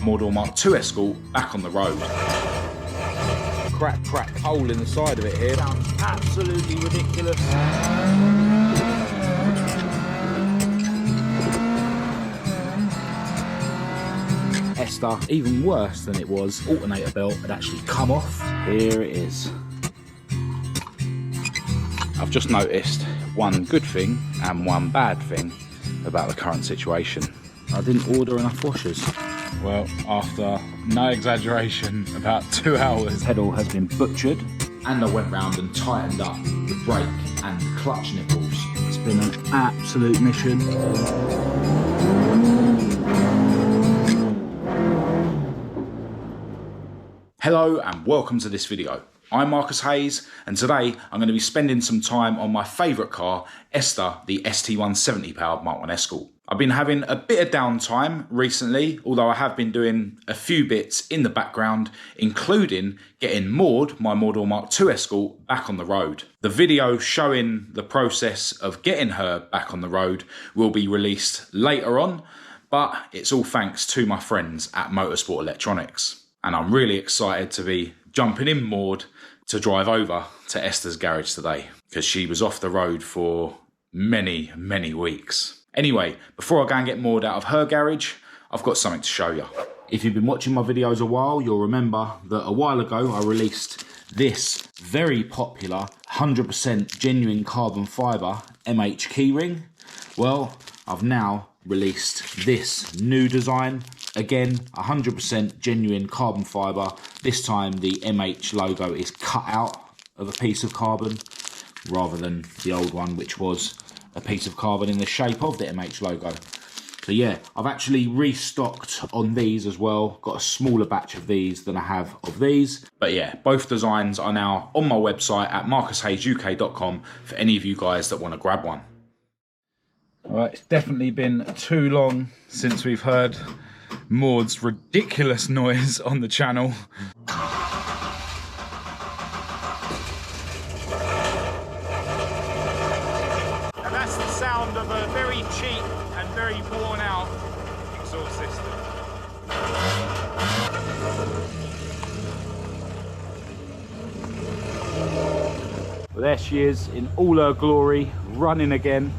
Maude Mk2 Escort back on the road. Crack hole in the side of it here. Sounds absolutely ridiculous. Esther, even worse than it was, alternator belt had actually come off. Here it is. I've just noticed one good thing and one bad thing about the current situation. I didn't order enough washers. Well, after no exaggeration, about 2 hours, the pedal has been butchered, and I went round and tightened up the brake and clutch nipples. It's been an absolute mission. Hello and welcome to this video. I'm Marcus Hayes, and today I'm going to be spending some time on my favourite car, Esther, the ST170 powered Mk1 Escort. I've been having a bit of downtime recently, although I have been doing a few bits in the background, including getting Maude, my Maude Mk2 Escort, back on the road. The video showing the process of getting her back on the road will be released later on, but it's all thanks to my friends at Motorsport Electronics. And I'm really excited to be jumping in Maude to drive over to Esther's garage today, because she was off the road for many weeks. Anyway, before I go and get Maude out of her garage, I've got something to show you. If you've been watching my videos a while, you'll remember that a while ago I released this very popular 100% genuine carbon fibre MH keyring. Well, I've now released this new design. Again, 100% genuine carbon fibre. This time the MH logo is cut out of a piece of carbon rather than the old one, which was a piece of carbon in the shape of the MH logo. So yeah, I've actually restocked on these as well. Got a smaller batch of these than I have of these. But yeah, both designs are now on my website at marcushayesuk.com for any of you guys that want to grab one. All right, it's definitely been too long since we've heard Maude's ridiculous noise on the channel. And that's the sound of a very cheap and very worn out exhaust system. Well, there she is in all her glory, running again.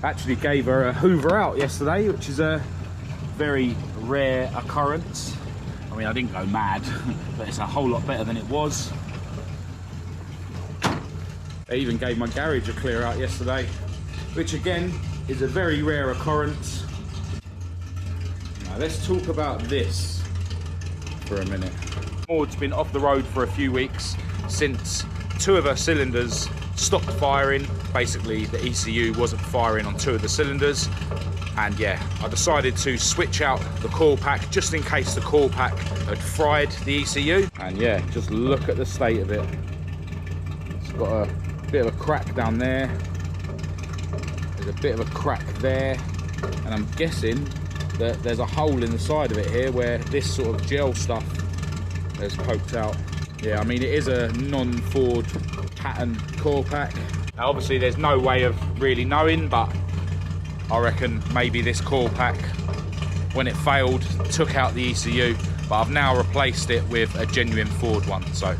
Actually gave her a hoover out yesterday, which is a very rare occurrence. I mean, I didn't go mad, but it's a whole lot better than it was. They even gave my garage a clear out yesterday, which again is a very rare occurrence. Now let's talk about this for a minute. Maude's been off the road for a few weeks since 2 of her cylinders stopped firing. Basically the ECU wasn't firing on 2 of the cylinders. And yeah, I decided to switch out the coil pack just in case the coil pack had fried the ECU. And yeah, just look at the state of it. It's got a bit of a crack down there. There's a bit of a crack there. And I'm guessing that there's a hole in the side of it here where this sort of gel stuff has poked out. Yeah, I mean, it is a non-Ford pattern coil pack. Now, obviously there's no way of really knowing, but I reckon maybe this coil pack, when it failed, took out the ECU, but I've now replaced it with a genuine Ford one, so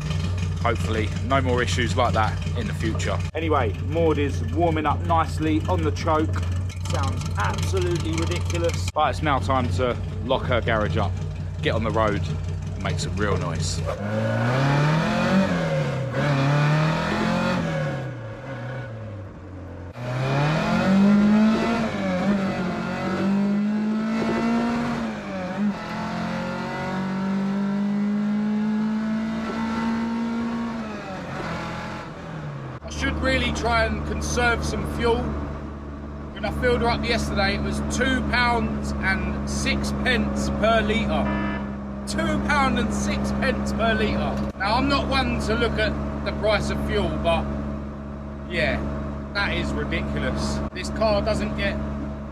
hopefully no more issues like that in the future. Anyway, Maude is warming up nicely on the choke. Sounds absolutely ridiculous, but it's now time to lock her garage up, get on the road and make some real noise. Should really try and conserve some fuel. When I filled her up yesterday, it was £2.06 per litre. £2.06 per litre. Now, I'm not one to look at the price of fuel, but yeah, that is ridiculous. This car doesn't get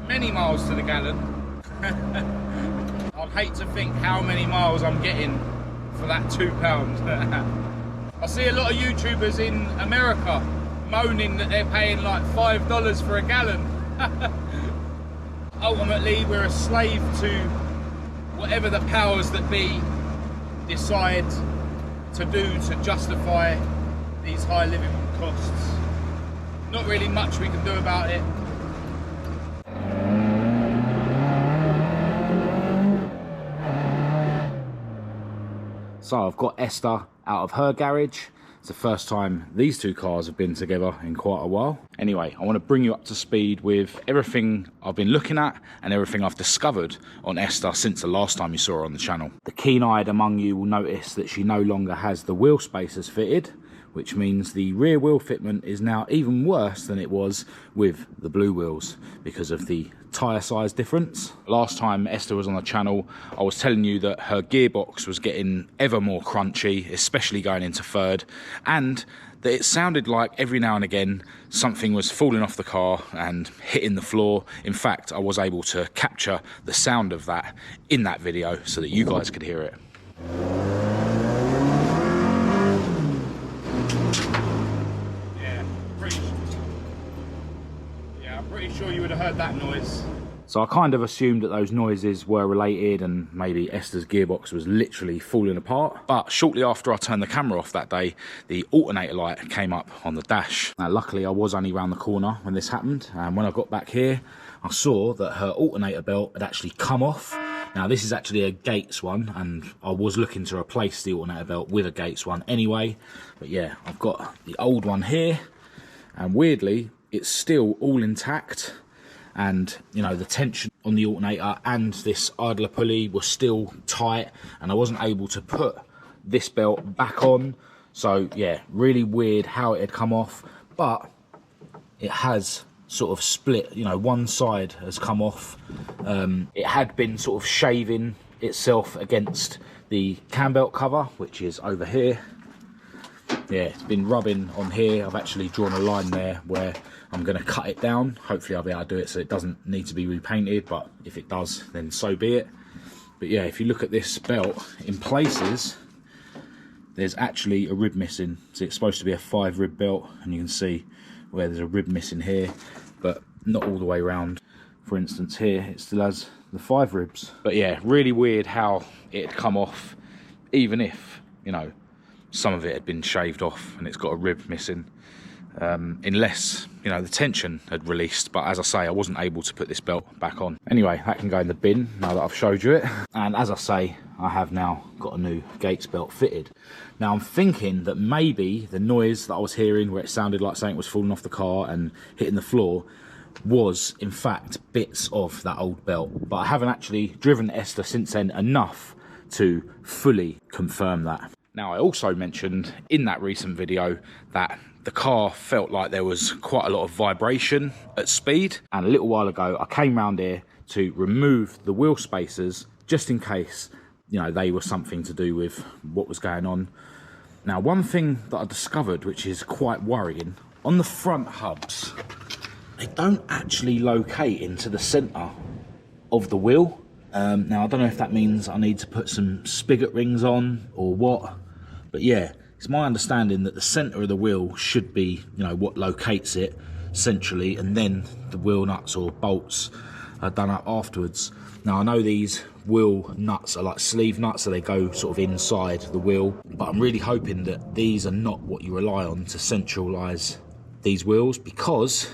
many miles to the gallon. I'd hate to think how many miles I'm getting for that £2. I see a lot of YouTubers in America moaning that they're paying like $5 for a gallon. Ultimately, we're a slave to whatever the powers that be decide to do to justify these high living costs. Not really much we can do about it. So I've got Esther out of her garage. It's the first time these two cars have been together in quite a while. Anyway, I want to bring you up to speed with everything I've been looking at and everything I've discovered on Esther since the last time you saw her on the channel. The keen-eyed among you will notice that she no longer has the wheel spacers fitted, which means the rear wheel fitment is now even worse than it was with the blue wheels because of the tyre size difference. Last time Esther was on the channel, I was telling you that her gearbox was getting ever more crunchy, especially going into third, and that it sounded like every now and again something was falling off the car and hitting the floor. In fact, I was able to capture the sound of that in that video so that you guys could hear it. I'm pretty sure you would have heard that noise. So I kind of assumed that those noises were related and maybe Esther's gearbox was literally falling apart. But shortly after I turned the camera off that day, the alternator light came up on the dash. Now luckily I was only around the corner when this happened, and when I got back here I saw that her alternator belt had actually come off. Now this is actually a Gates one, and I was looking to replace the alternator belt with a Gates one anyway. But yeah, I've got the old one here, and weirdly it's still all intact, and you know, the tension on the alternator and this idler pulley was still tight, and I wasn't able to put this belt back on. So yeah, really weird how it had come off, but it has sort of split, you know, one side has come off. It had been sort of shaving itself against the cam belt cover, which is over here. Yeah, it's been rubbing on here. I've actually drawn a line there where I'm going to cut it down. Hopefully I'll be able to do it so it doesn't need to be repainted, but if it does, then so be it. But yeah, if you look at this belt, in places there's actually a rib missing. So it's supposed to be a 5 rib belt, and you can see where there's a rib missing here, but not all the way around. For instance here, it still has the 5 ribs. But yeah, really weird how it had come off, even if, you know, some of it had been shaved off and it's got a rib missing, unless, you know, the tension had released. But as I say, I wasn't able to put this belt back on. Anyway, that can go in the bin now that I've showed you it. And as I say, I have now got a new Gates belt fitted. Now I'm thinking that maybe the noise that I was hearing, where it sounded like something was falling off the car and hitting the floor, was in fact bits of that old belt. But I haven't actually driven Esther since then enough to fully confirm that. Now, I also mentioned in that recent video that the car felt like there was quite a lot of vibration at speed. And a little while ago, I came round here to remove the wheel spacers just in case, you know, they were something to do with what was going on. Now, one thing that I discovered, which is quite worrying, on the front hubs, they don't actually locate into the centre of the wheel. Now, I don't know if that means I need to put some spigot rings on or what, but yeah, it's my understanding that the centre of the wheel should be, you know, what locates it centrally, and then the wheel nuts or bolts are done up afterwards. Now, I know these wheel nuts are like sleeve nuts, so they go sort of inside the wheel, but I'm really hoping that these are not what you rely on to centralise these wheels, because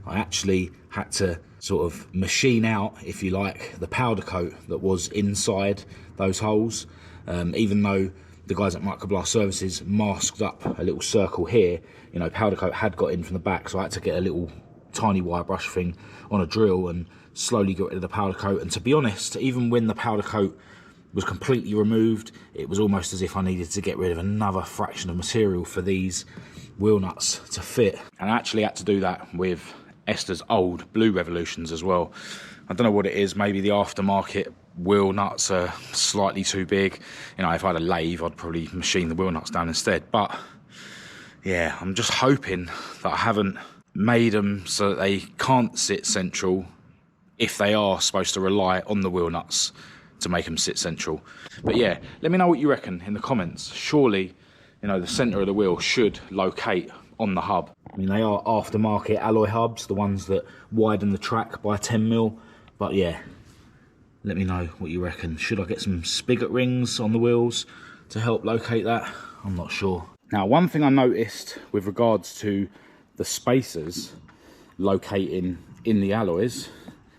I actually had to sort of machine out, if you like, the powder coat that was inside those holes. Even though the guys at Microblast Services masked up a little circle here, you know, powder coat had got in from the back, so I had to get a little tiny wire brush thing on a drill and slowly get rid of the powder coat. And to be honest, even when the powder coat was completely removed, it was almost as if I needed to get rid of another fraction of material for these wheel nuts to fit. And I actually had to do that with Esther's old Blue Revolutions as well. I don't know what it is, maybe the aftermarket wheel nuts are slightly too big. You know, if I had a lathe, I'd probably machine the wheel nuts down instead. But yeah, I'm just hoping that I haven't made them so that they can't sit central if they are supposed to rely on the wheel nuts to make them sit central. But yeah, let me know what you reckon in the comments. Surely, you know, the centre of the wheel should locate on the hub. I mean, they are aftermarket alloy hubs, the ones that widen the track by 10mm, but yeah, Let me know what you reckon. Should I get some spigot rings on the wheels to help locate that? I'm not sure. Now, one thing I noticed with regards to the spacers locating in the alloys,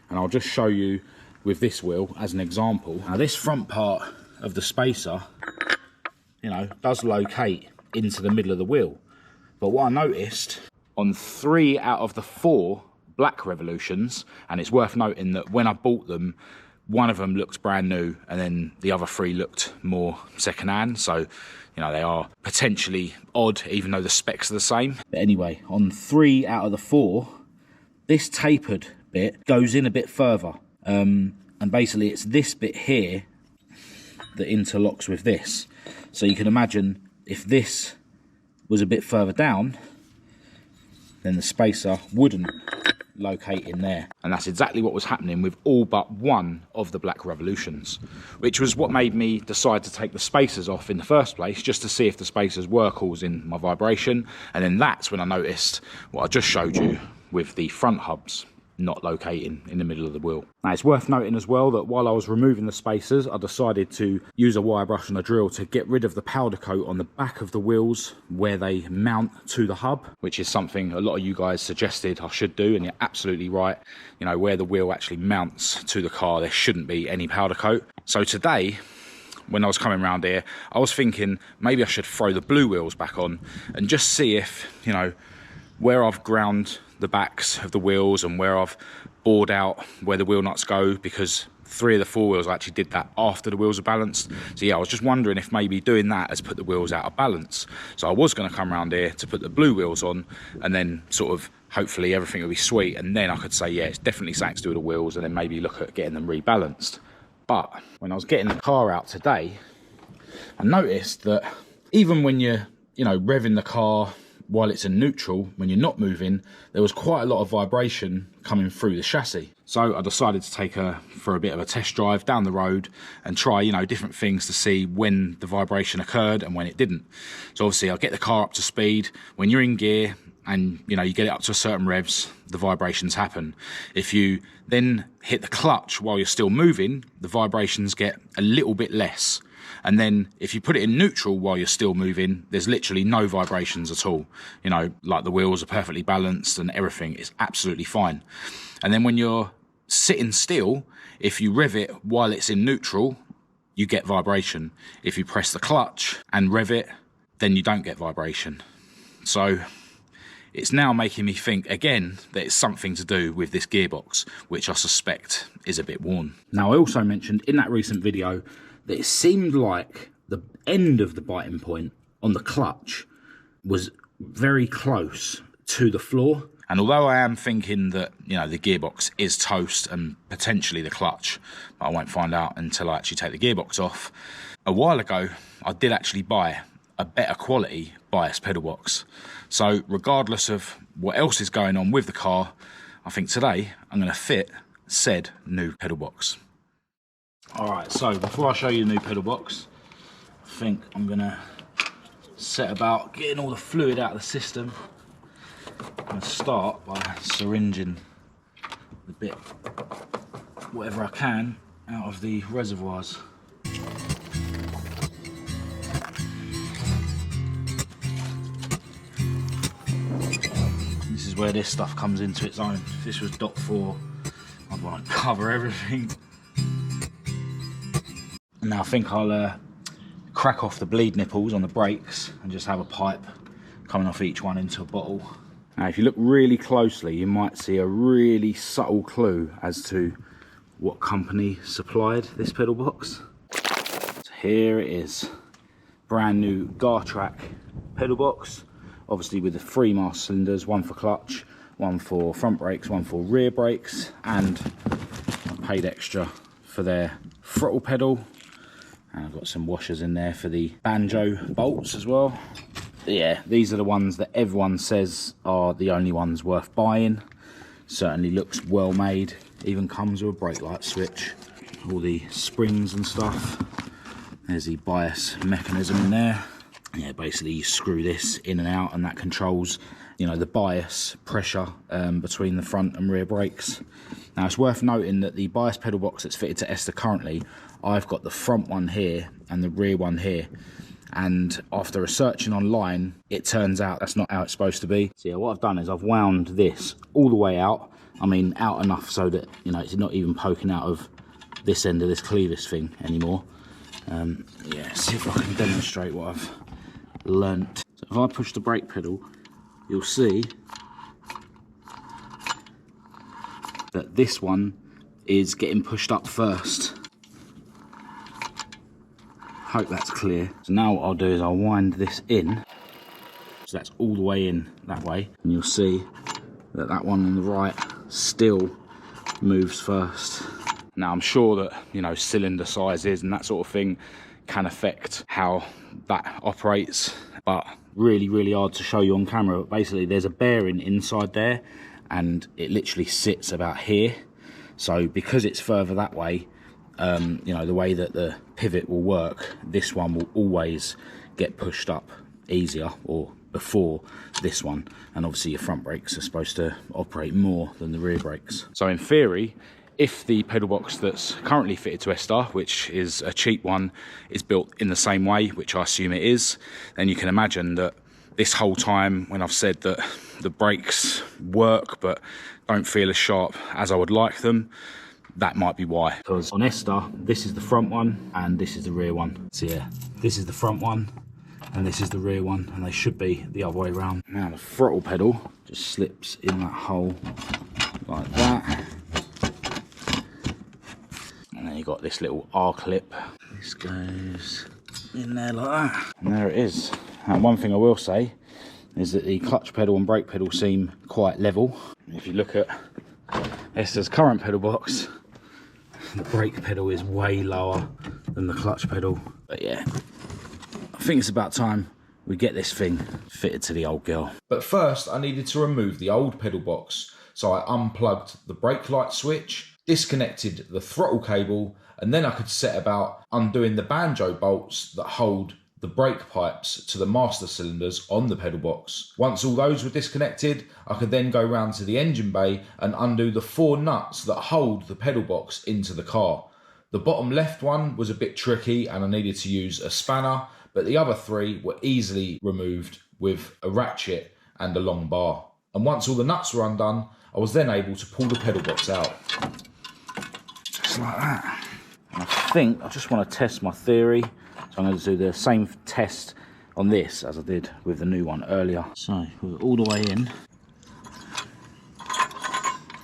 and I'll just show you with this wheel as an example. Now, this front part of the spacer, you know, does locate into the middle of the wheel. But what I noticed on 3 out of the 4 black Revolutions, and it's worth noting that when I bought them, one of them looked brand new and then the other 3 looked more second-hand. So, you know, they are potentially odd even though the specs are the same. But anyway, on 3 out of the 4, this tapered bit goes in a bit further. And basically it's this bit here that interlocks with this. So you can imagine if this was a bit further down, then the spacer wouldn't locate in there. And that's exactly what was happening with all but one of the black Revolutions, which was what made me decide to take the spacers off in the first place, just to see if the spacers were causing my vibration. And then that's when I noticed what I just showed you with the front hubs not locating in the middle of the wheel. Now, it's worth noting as well that while I was removing the spacers, I decided to use a wire brush and a drill to get rid of the powder coat on the back of the wheels where they mount to the hub, which is something a lot of you guys suggested I should do, and you're absolutely right. You know, where the wheel actually mounts to the car, there shouldn't be any powder coat. So today, when I was coming around here, I was thinking maybe I should throw the blue wheels back on and just see if, you know, where I've ground the backs of the wheels and where I've bored out where the wheel nuts go, because 3 of the 4 wheels I actually did that after the wheels are balanced. So yeah, I was just wondering if maybe doing that has put the wheels out of balance. So I was going to come around here to put the blue wheels on, and then sort of hopefully everything will be sweet, and then I could say yeah, it's definitely something to do with the wheels, and then maybe look at getting them rebalanced. But when I was getting the car out today, I noticed that even when you're, you know, revving the car while it's in neutral, when you're not moving, there was quite a lot of vibration coming through the chassis. So I decided to take her for a bit of a test drive down the road and try, you know, different things to see when the vibration occurred and when it didn't. So obviously I'll get the car up to speed. When you're in gear and, you know, you get it up to certain revs, the vibrations happen. If you then hit the clutch while you're still moving, the vibrations get a little bit less. And then if you put it in neutral while you're still moving, there's literally no vibrations at all. You know, like the wheels are perfectly balanced and everything is absolutely fine. And then when you're sitting still, if you rev it while it's in neutral, you get vibration. If you press the clutch and rev it, then you don't get vibration. So it's now making me think again that it's something to do with this gearbox, which I suspect is a bit worn. Now, I also mentioned in that recent video that it seemed like the end of the biting point on the clutch was very close to the floor. And although I am thinking that, you know, the gearbox is toast and potentially the clutch, but I won't find out until I actually take the gearbox off, a while ago I did actually buy a better quality bias pedal box. So regardless of what else is going on with the car, I think today I'm going to fit said new pedal box. Alright, so before I show you the new pedal box, I think I'm going to set about getting all the fluid out of the system. I'm going to start by syringing the bit, whatever I can, out of the reservoirs. This is where this stuff comes into its own. If this was dot 4, I'd want to cover everything. Now I think I'll crack off the bleed nipples on the brakes and just have a pipe coming off each one into a bottle. Now if you look really closely, you might see a really subtle clue as to what company supplied this pedal box. So here it is, brand new Gartrack pedal box, obviously with the 3 master cylinders, 1 for clutch, 1 for front brakes, 1 for rear brakes, and I paid extra for their throttle pedal. And I've got some washers in there for the banjo bolts as well. But yeah, these are the ones that everyone says are the only ones worth buying. Certainly looks well made. Even comes with a brake light switch. All the springs and stuff. There's the bias mechanism in there. Yeah, basically you screw this in and out and that controls you know, the bias pressure between the front and rear brakes. Now it's worth noting that the bias pedal box that's fitted to Esther currently, I've got the front one here and the rear one here. And after researching online, it turns out that's not how it's supposed to be. So yeah, what I've done is I've wound this all the way out. I mean, out enough so that, you know, it's not even poking out of this end of this clevis thing anymore. Yeah, see if I can demonstrate what I've learnt. So if I push the brake pedal, you'll see that this one is getting pushed up first. Hope that's clear. So now what I'll do is I'll wind this in. So that's all the way in that way. And you'll see that that one on the right still moves first. Now I'm sure that, you know, cylinder sizes and that sort of thing can affect how that operates, but really, really hard to show you on camera. But basically there's a bearing inside there and it literally sits about here. So because it's further that way, you know, the way that the pivot will work, this one will always get pushed up easier or before this one. And obviously your front brakes are supposed to operate more than the rear brakes. So in theory, if the pedal box that's currently fitted to Esther, which is a cheap one, is built in the same way, which I assume it is, then you can imagine that this whole time when I've said that the brakes work but don't feel as sharp as I would like them, that might be why. Because on Esther, this is the front one and this is the rear one. So yeah, this is the front one and this is the rear one, and they should be the other way around. Now the throttle pedal just slips in that hole like that. And then you've got this little R-clip. This goes in there like that. And there it is. And one thing I will say is that the clutch pedal and brake pedal seem quite level. If you look at Esther's current pedal box, the brake pedal is way lower than the clutch pedal. But yeah, I think it's about time we get this thing fitted to the old girl. But first I needed to remove the old pedal box. So I unplugged the brake light switch, disconnected the throttle cable, and then I could set about undoing the banjo bolts that hold the brake pipes to the master cylinders on the pedal box. Once all those were disconnected, I could then go round to the engine bay and undo the 4 nuts that hold the pedal box into the car. The bottom left one was a bit tricky and I needed to use a spanner, but the other 3 were easily removed with a ratchet and a long bar. And once all the nuts were undone, I was then able to pull the pedal box out. Just like that. And I think I just want to test my theory. So I'm going to do the same test on this as I did with the new one earlier. So we're all the way in.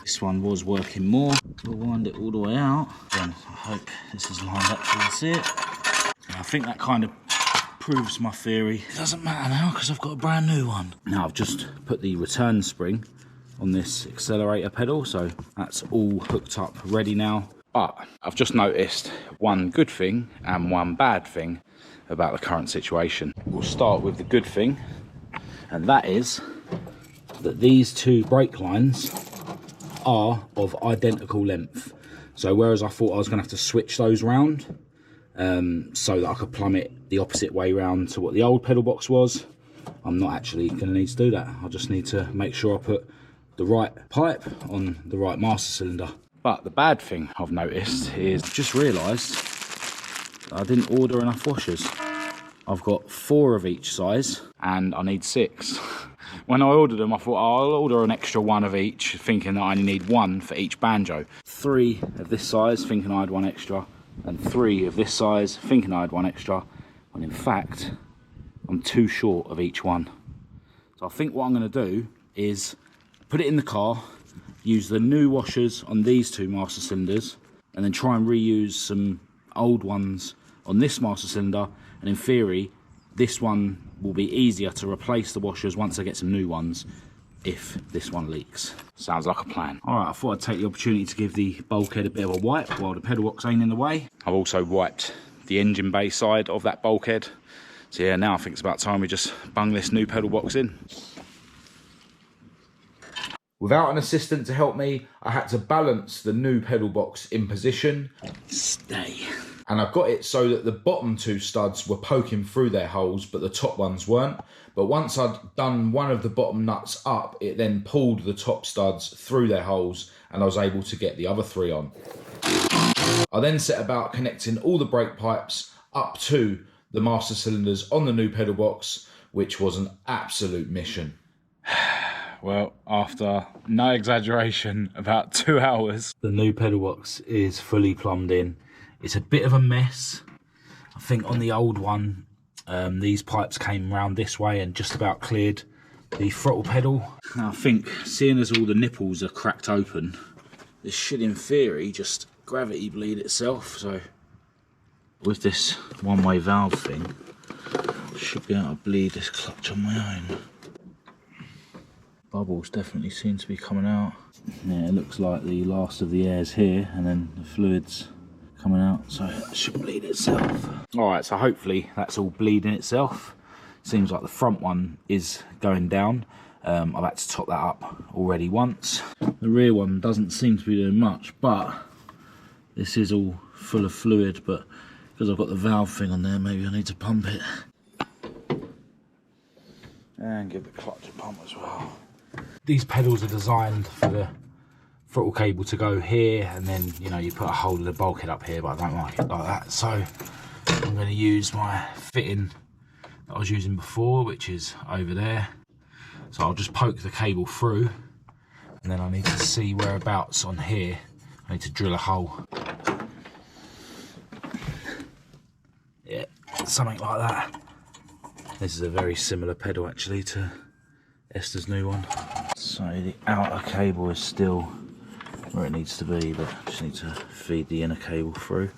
This one was working more. We'll wind it all the way out. Again, I hope this is lined up so you can see it. And I think that kind of proves my theory. It doesn't matter now because I've got a brand new one. Now I've just put the return spring on this accelerator pedal, so that's all hooked up ready now. But I've just noticed one good thing and one bad thing about the current situation. We'll start with the good thing, and that is that these 2 brake lines are of identical length. So whereas I thought I was going to have to switch those round so that I could plumb it the opposite way round to what the old pedal box was, I'm not actually going to need to do that. I just need to make sure I put the right pipe on the right master cylinder. But the bad thing I've noticed is I've just realised I didn't order enough washers. I've got 4 of each size and I need 6. When I ordered them, I thought, oh, I'll order an extra 1 of each, thinking that I only need 1 for each banjo. 3 of this size, thinking I had 1 extra, and 3 of this size, thinking I had 1 extra, when in fact, I'm 2 short of each one. So I think what I'm going to do is put it in the car, use the new washers on these 2 master cylinders, and then try and reuse some old ones on this master cylinder, and in theory this one will be easier to replace the washers once I get some new ones if this one leaks. Sounds like a plan. Alright, I thought I'd take the opportunity to give the bulkhead a bit of a wipe while the pedal box ain't in the way. I've also wiped the engine bay side of that bulkhead. So yeah, now I think it's about time we just bung this new pedal box in. Without an assistant to help me, I had to balance the new pedal box in position. Stay. And I got it so that the bottom two studs were poking through their holes, but the top ones weren't. But once I'd done one of the bottom nuts up, it then pulled the top studs through their holes, and I was able to get the other three on. I then set about connecting all the brake pipes up to the master cylinders on the new pedal box, which was an absolute mission. Well, after no exaggeration, about 2 hours, the new pedal box is fully plumbed in. It's a bit of a mess. I think on the old one, these pipes came round this way and just about cleared the throttle pedal. Now, I think, seeing as all the nipples are cracked open, this should in theory just gravity bleed itself. So with this one-way valve thing, I should be able to bleed this clutch on my own. Bubbles definitely seem to be coming out. Yeah, it looks like the last of the air's here, and then the fluid's coming out, so it should bleed itself. Alright, so hopefully that's all bleeding itself. Seems like the front one is going down. I've had to top that up already once. The rear one doesn't seem to be doing much, but this is all full of fluid, but because I've got the valve thing on there, maybe I need to pump it. And give the clutch a pump as well. These pedals are designed for the throttle cable to go here, and then, you know, you put a hole in the bulkhead up here, but I don't like it like that. So I'm going to use my fitting that I was using before, which is over there. So I'll just poke the cable through, and then I need to see whereabouts on here I need to drill a hole. Yeah, something like that. This is a very similar pedal actually to Esther's new one. So the outer cable is still where it needs to be, but I just need to feed the inner cable through.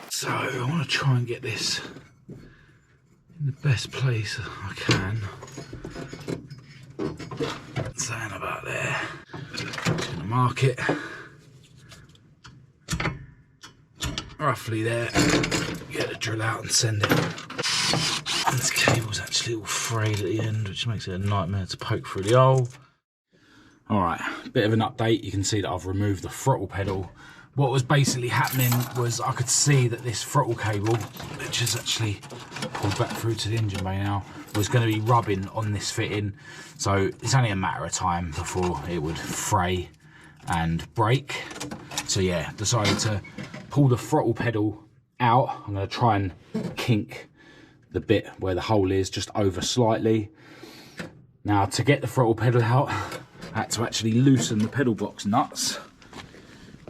So I want to try and get this in the best place I can. Saying about there. Just gonna mark it roughly there. Get the drill out and send it. And this cable's actually all frayed at the end, which makes it a nightmare to poke through the hole. Alright, bit of an update. You can see that I've removed the throttle pedal. What was basically happening was I could see that this throttle cable, which is actually pulled back through to the engine bay now, was going to be rubbing on this fitting. So it's only a matter of time before it would fray and break. So yeah, decided to pull the throttle pedal out. I'm going to try and kink the bit where the hole is just over slightly. Now, to get the throttle pedal out, I had to actually loosen the pedal box nuts,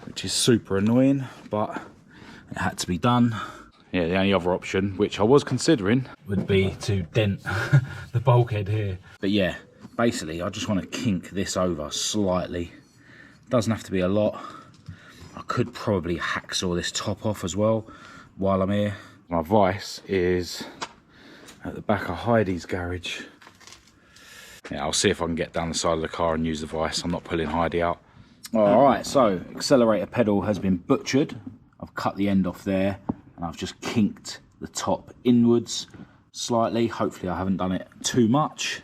which is super annoying, but it had to be done. Yeah, the only other option, which I was considering, would be to dent the bulkhead here. But yeah, basically I just want to kink this over slightly. Doesn't have to be a lot. I could probably hacksaw this top off as well while I'm here. My vice is at the back of Heidi's garage. Yeah, I'll see if I can get down the side of the car and use the vice. I'm not pulling Heidi out. Alright, so accelerator pedal has been butchered. I've cut the end off there, and I've just kinked the top inwards slightly. Hopefully I haven't done it too much.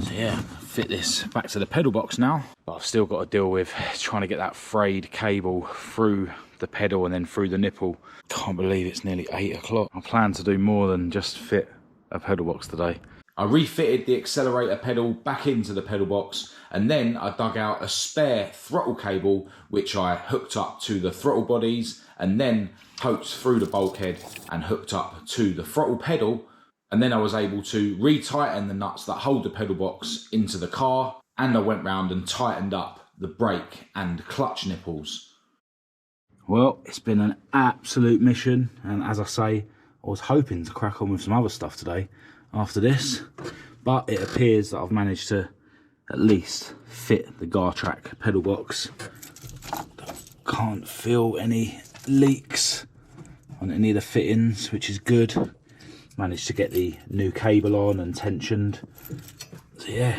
So yeah, fit this back to the pedal box now. But I've still got to deal with trying to get that frayed cable through the pedal and then through the nipple. Can't believe it's nearly 8 o'clock. I plan to do more than just fit a pedal box today. I refitted the accelerator pedal back into the pedal box, and then I dug out a spare throttle cable which I hooked up to the throttle bodies, and then poked through the bulkhead and hooked up to the throttle pedal. And then I was able to retighten the nuts that hold the pedal box into the car, and I went round and tightened up the brake and clutch nipples. Well, it's been an absolute mission, and as I say, I was hoping to crack on with some other stuff today after this, but it appears that I've managed to at least fit the Gartrack pedal box. Can't feel any leaks on any of the fittings, which is good. Managed to get the new cable on and tensioned. So yeah,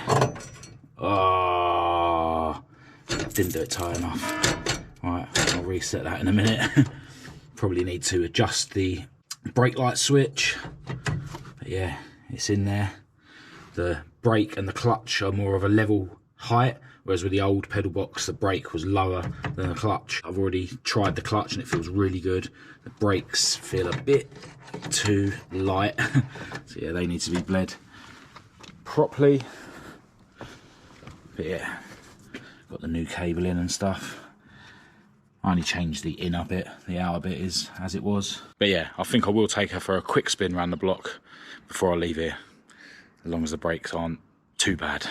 didn't do it tight enough. Right, I'll reset that in a minute. Probably need to adjust the brake light switch, but yeah, it's in there. The brake and the clutch are more of a level height, whereas with the old pedal box the brake was lower than the clutch. I've already tried the clutch and it feels really good. The brakes feel a bit too light. So yeah, they need to be bled properly. But yeah, got the new cable in and stuff. I only changed the inner bit, the outer bit is as it was. But yeah, I think I will take her for a quick spin around the block before I leave here, as long as the brakes aren't too bad.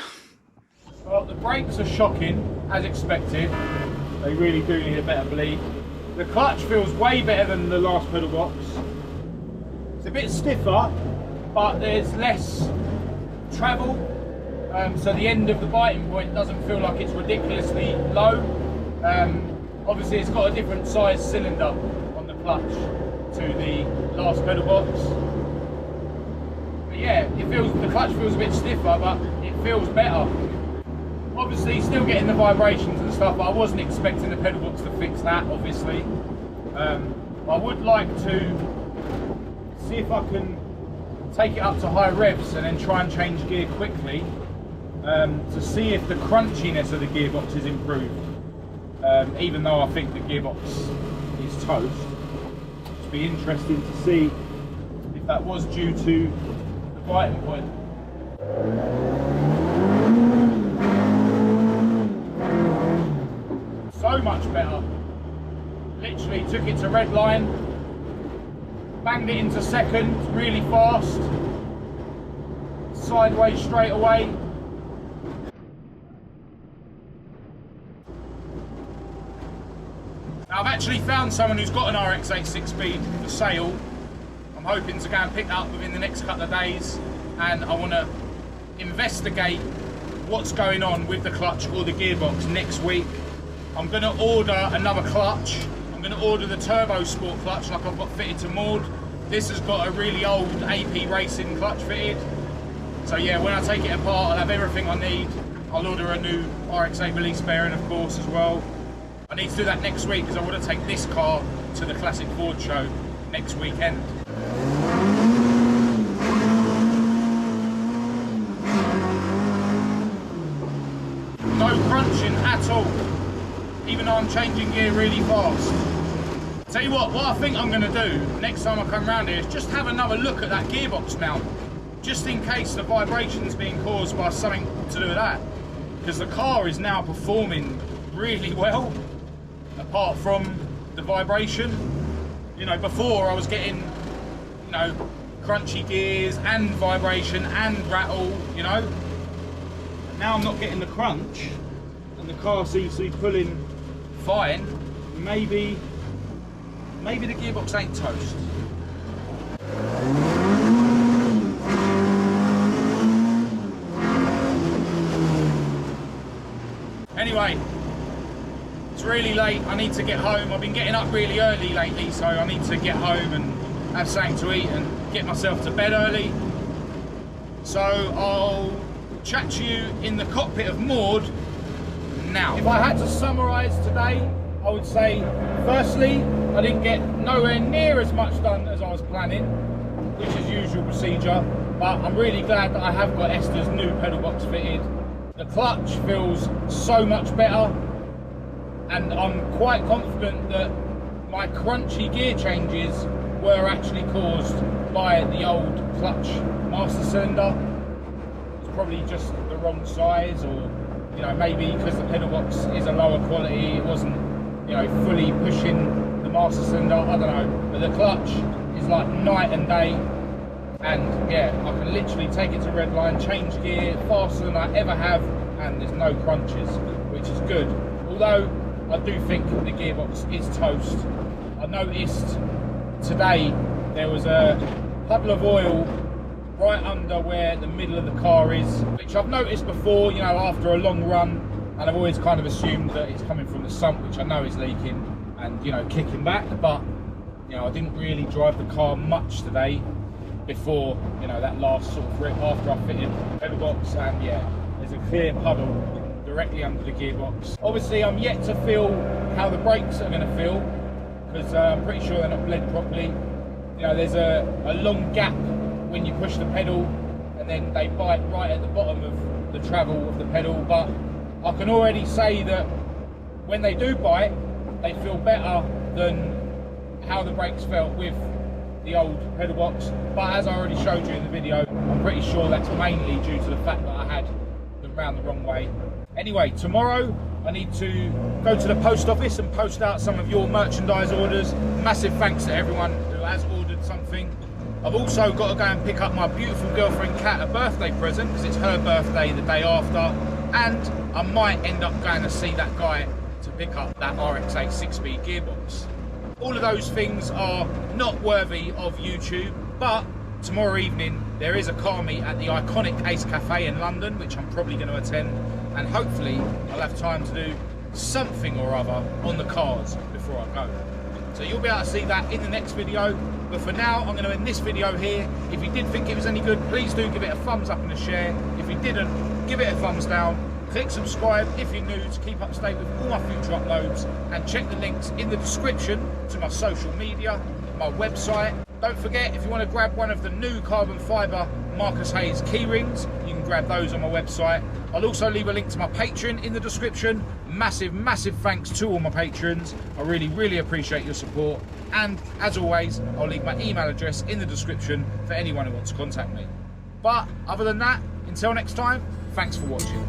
Well, the brakes are shocking, as expected. They really do need a better bleed. The clutch feels way better than the last pedal box. It's a bit stiffer, but there's less travel. So the end of the biting point doesn't feel like it's ridiculously low. Obviously it's got a different size cylinder on the clutch to the last pedal box. But yeah, the clutch feels a bit stiffer, but it feels better. Obviously still getting the vibrations and stuff, but I wasn't expecting the pedal box to fix that, obviously. I would like to see if I can take it up to high revs and then try and change gear quickly, to see if the crunchiness of the gearbox is improved. Even though I think the gearbox is toast. It'd be interesting to see if that was due to the biting point. So much better. Literally took it to red line, banged it into second really fast, sideways straight away. Now, I've actually found someone who's got an RX-8 6-speed for sale. I'm hoping to go and pick that up within the next couple of days, and I want to investigate what's going on with the clutch or the gearbox next week. I'm going to order another clutch. I'm going to order the MoTORSPORT clutch like I've got fitted to Maude. This has got a really old AP Racing clutch fitted. So yeah, when I take it apart, I'll have everything I need. I'll order a new RX-8 release bearing, of course, as well. I need to do that next week because I want to take this car to the Classic Ford show next weekend. No crunching at all, even though I'm changing gear really fast. Tell you what I think I'm going to do next time I come around here is just have another look at that gearbox mount, just in case the vibration's being caused by something to do with that. Because the car is now performing really well, apart from the vibration. You know, before I was getting, you know, crunchy gears and vibration and rattle, you know. And now I'm not getting the crunch, and the car seems to be pulling fine. Maybe the gearbox ain't toast. Anyway, it's really late. I need to get home. I've been getting up really early lately, so I need to get home and have something to eat and get myself to bed early. So I'll chat to you in the cockpit of Maude now. If I had to summarise today, I would say, firstly, I didn't get nowhere near as much done as I was planning, which is usual procedure, but I'm really glad that I have got Esther's new pedal box fitted. The clutch feels so much better, and I'm quite confident that my crunchy gear changes were actually caused by the old clutch master cylinder. It's probably just the wrong size, or you know, maybe because the pedal box is a lower quality, it wasn't, you know, fully pushing the master cylinder, I don't know. But the clutch is like night and day, and yeah, I can literally take it to red line, change gear faster than I ever have, and there's no crunches, which is good. Although I do think the gearbox is toast. I noticed today there was a puddle of oil right under where the middle of the car is, which I've noticed before, you know, after a long run, and I've always kind of assumed that it's coming from the sump, which I know is leaking and, you know, kicking back. But you know, I didn't really drive the car much today before, you know, that last sort of rip after I fitted the pedal box, and yeah, there's a clear puddle directly under the gearbox. Obviously I'm yet to feel how the brakes are going to feel, because I'm pretty sure they're not bled properly. You know, there's a long gap when you push the pedal, and then they bite right at the bottom of the travel of the pedal. But I can already say that when they do bite, they feel better than how the brakes felt with the old pedal box. But as I already showed you in the video, I'm pretty sure that's mainly due to the fact that I had them round the wrong way. Anyway, tomorrow I need to go to the post office and post out some of your merchandise orders. Massive thanks to everyone who has ordered something. I've also got to go and pick up my beautiful girlfriend Kat a birthday present, because it's her birthday the day after, and I might end up going to see that guy to pick up that RX-8 6-speed gearbox. All of those things are not worthy of YouTube, but tomorrow evening there is a car meet at the iconic Ace Cafe in London, which I'm probably going to attend, and hopefully I'll have time to do something or other on the cars before I go. So you'll be able to see that in the next video, but for now I'm going to end this video here. If you did think it was any good, please do give it a thumbs up and a share. If you didn't, give it a thumbs down. Click subscribe if you're new to keep up to date with all my future uploads, and check the links in the description to my social media, my website. Don't forget, if you want to grab one of the new carbon fibre Marcus Hayes key rings, you can grab those on my website. I'll also leave a link to my Patreon in the description. Massive thanks to all my patrons. I really appreciate your support, and as always I'll leave my email address in the description for anyone who wants to contact me. But other than that, until next time, thanks for watching.